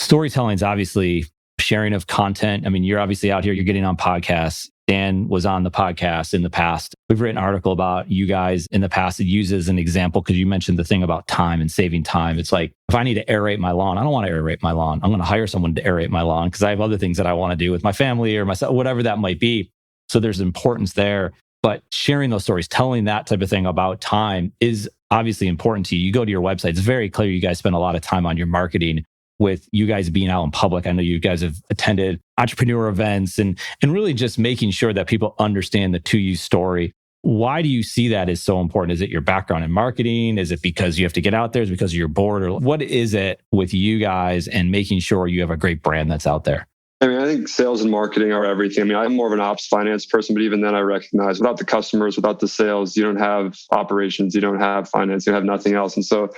storytelling is obviously sharing of content. I mean, you're obviously out here, you're getting on podcasts. Dan was on the podcast in the past. We've written an article about you guys in the past that uses an example because you mentioned the thing about time and saving time. It's like, if I need to aerate my lawn, I don't want to aerate my lawn. I'm going to hire someone to aerate my lawn because I have other things that I want to do with my family or myself, whatever that might be. So there's importance there. But sharing those stories, telling that type of thing about time is obviously important to you. You go to your website, it's very clear you guys spend a lot of time on your marketing with you guys being out in public. I know you guys have attended entrepreneur events and really just making sure that people understand the 2U story. Why do you see that as so important? Is it your background in marketing? Is it because you have to get out there? Is it because you're bored? Or what is it with you guys and making sure you have a great brand that's out there? I mean, I think sales and marketing are everything. I mean, I'm more of an ops finance person, but even then I recognize without the customers, without the sales, you don't have operations, you don't have finance, you have nothing else. And so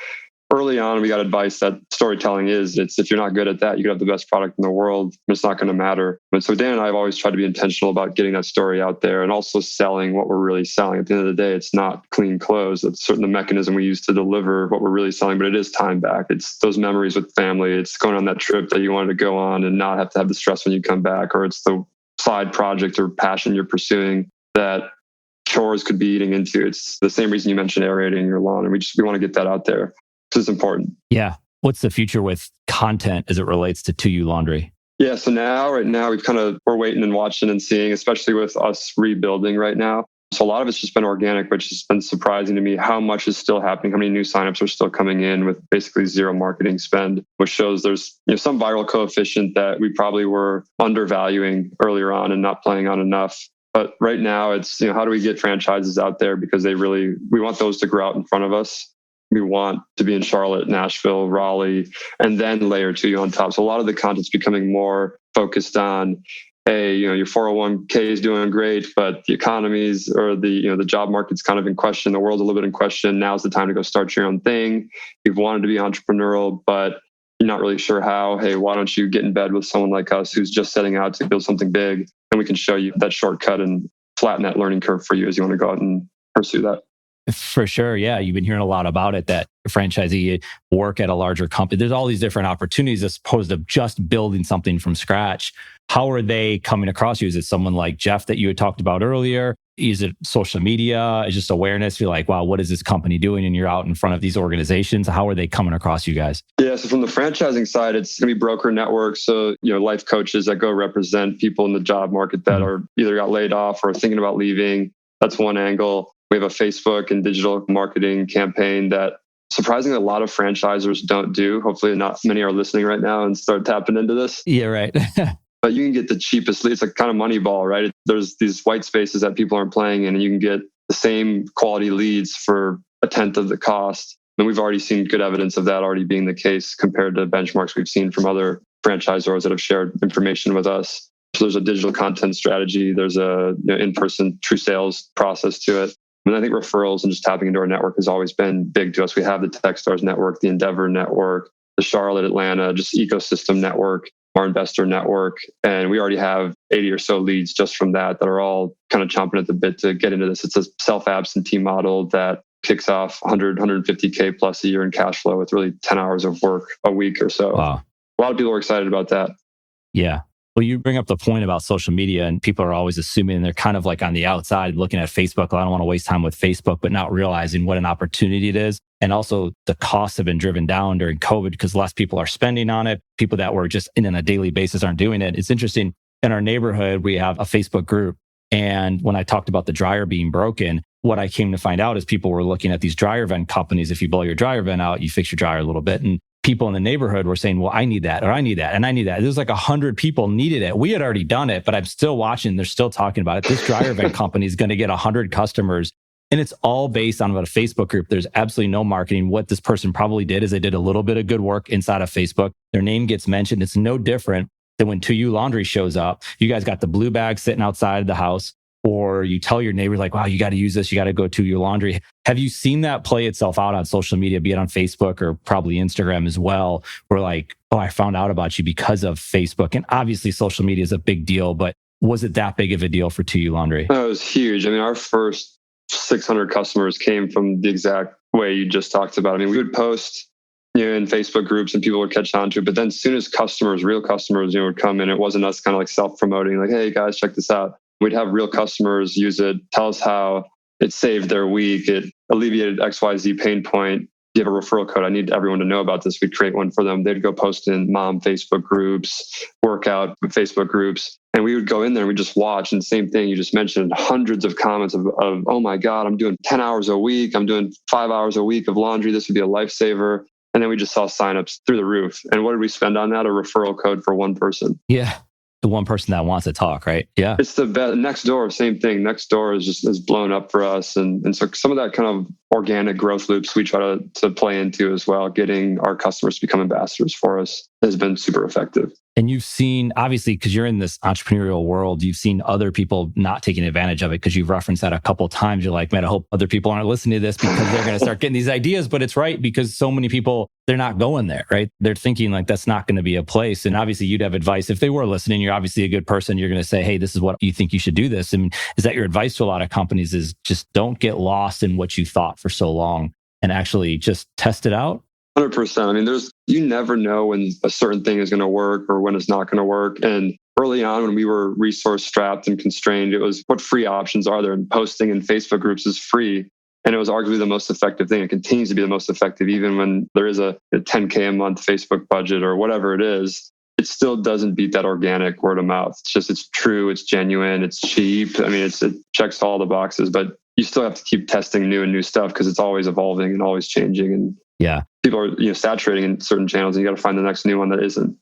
early on, we got advice that storytelling if you're not good at that, you could have the best product in the world, it's not going to matter. But so Dan and I have always tried to be intentional about getting that story out there and also selling what we're really selling. At the end of the day, it's not clean clothes. It's certainly the mechanism we use to deliver what we're really selling, but it is time back. It's those memories with family. It's going on that trip that you wanted to go on and not have to have the stress when you come back, or it's the side project or passion you're pursuing that chores could be eating into. It's the same reason you mentioned aerating your lawn. And we want to get that out there. This is important. Yeah. What's the future with content as it relates to 2U Laundry? Yeah. So right now we're waiting and watching and seeing, especially with us rebuilding right now. So a lot of it's just been organic, which has been surprising to me how much is still happening, how many new signups are still coming in with basically zero marketing spend, which shows there's some viral coefficient that we probably were undervaluing earlier on and not playing on enough. But right now it's, how do we get franchises out there? Because we want those to grow out in front of us. We want to be in Charlotte, Nashville, Raleigh, and then layer 2U on top. So a lot of the content's becoming more focused on, hey, your 401k is doing great, but the economies or the job market's kind of in question. The world's a little bit in question. Now's the time to go start your own thing. You've wanted to be entrepreneurial, but you're not really sure how. Hey, why don't you get in bed with someone like us who's just setting out to build something big, and we can show you that shortcut and flatten that learning curve for you as you want to go out and pursue that. For sure. Yeah. You've been hearing a lot about it, that franchisee work at a larger company. There's all these different opportunities as opposed to just building something from scratch. How are they coming across you? Is it someone like Jeff that you had talked about earlier? Is it social media? Is it just awareness? You're like, wow, what is this company doing? And you're out in front of these organizations. How are they coming across you guys? Yeah. So from the franchising side, it's going to be broker networks. So, life coaches that go represent people in the job market that are either got laid off or thinking about leaving. That's one angle. We have a Facebook and digital marketing campaign that surprisingly a lot of franchisors don't do. Hopefully not many are listening right now and start tapping into this. Yeah, right. But you can get the cheapest leads. It's like kind of Moneyball, right? There's these white spaces that people aren't playing in, and you can get the same quality leads for a tenth of the cost. And we've already seen good evidence of that already being the case compared to benchmarks we've seen from other franchisors that have shared information with us. So there's a digital content strategy. There's a in-person true sales process to it. And I think referrals and just tapping into our network has always been big to us. We have the Techstars network, the Endeavor network, the Charlotte, Atlanta, just ecosystem network, our investor network. And we already have 80 or so leads just from that are all kind of chomping at the bit to get into this. It's a self-absentee model that kicks off 100, 150K plus a year in cash flow with really 10 hours of work a week or so. Wow. A lot of people are excited about that. Yeah. Well, you bring up the point about social media, and people are always assuming they're kind of like on the outside looking at Facebook. I don't want to waste time with Facebook, but not realizing what an opportunity it is. And also the costs have been driven down during COVID because less people are spending on it. People that were just in on a daily basis aren't doing it. It's interesting. In our neighborhood, we have a Facebook group. And when I talked about the dryer being broken, what I came to find out is people were looking at these dryer vent companies. If you blow your dryer vent out, you fix your dryer a little bit. And people in the neighborhood were saying, well, I need that, or I need that, and I need that. There's like 100 people needed it. We had already done it, but I'm still watching. They're still talking about it. This dryer vent company is going to get 100 customers. And it's all based on about a Facebook group. There's absolutely no marketing. What this person probably did is they did a little bit of good work inside of Facebook. Their name gets mentioned. It's no different than when 2U Laundry shows up. You guys got the blue bag sitting outside the house, or you tell your neighbors like, wow, you got to use this. You got to go to 2U Laundry. Have you seen that play itself out on social media, be it on Facebook or probably Instagram as well? Where like, oh, I found out about you because of Facebook. And obviously social media is a big deal, but was it that big of a deal for 2U Laundry? That was huge. I mean, our first 600 customers came from the exact way you just talked about. I mean, we would post in Facebook groups and people would catch on to it. But then as soon as customers, real customers, would come in, it wasn't us kind of like self-promoting, like, hey guys, check this out. We'd have real customers use it, tell us how it saved their week, it alleviated XYZ pain point. You have a referral code. I need everyone to know about this. We'd create one for them. They'd go post in mom Facebook groups, workout Facebook groups. And we would go in there and we just watch. And same thing, you just mentioned hundreds of comments of, oh my God, I'm doing 10 hours a week. I'm doing 5 hours a week of laundry. This would be a lifesaver. And then we just saw signups through the roof. And what did we spend on that? A referral code for one person. Yeah. The one person that wants to talk, right? Yeah. It's the best. Nextdoor, same thing. Nextdoor is blown up for us. And so some of that kind of organic growth loops we try to play into as well, getting our customers to become ambassadors for us has been super effective. And you've seen, obviously, because you're in this entrepreneurial world, you've seen other people not taking advantage of it, because you've referenced that a couple of times. You're like, man, I hope other people aren't listening to this because they're going to start getting these ideas. But it's right, because so many people, they're not going there, right? They're thinking like that's not going to be a place. And obviously you'd have advice. If they were listening, you're obviously a good person. You're going to say, hey, this is what you think you should do this. And is that your advice to a lot of companies, is just don't get lost in what you thought for so long and actually just test it out? 100%. I mean, you never know when a certain thing is going to work or when it's not going to work. And early on, when we were resource strapped and constrained, it was what free options are there? And posting in Facebook groups is free. And it was arguably the most effective thing. It continues to be the most effective, even when there is a $10K a month Facebook budget or whatever it is. It still doesn't beat that organic word of mouth. It's true, it's genuine, it's cheap. I mean, it checks all the boxes, but you still have to keep testing new stuff because it's always evolving and always changing. And yeah, people are saturating in certain channels, and you got to find the next new one that isn't.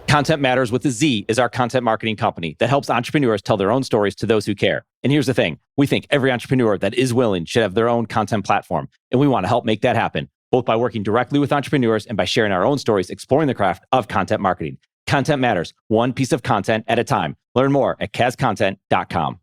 Content Matterz with a Z is our content marketing company that helps entrepreneurs tell their own stories to those who care. And here's the thing. We think every entrepreneur that is willing should have their own content platform. And we want to help make that happen, both by working directly with entrepreneurs and by sharing our own stories, exploring the craft of content marketing. Content Matterz, one piece of content at a time. Learn more at kazcontent.com.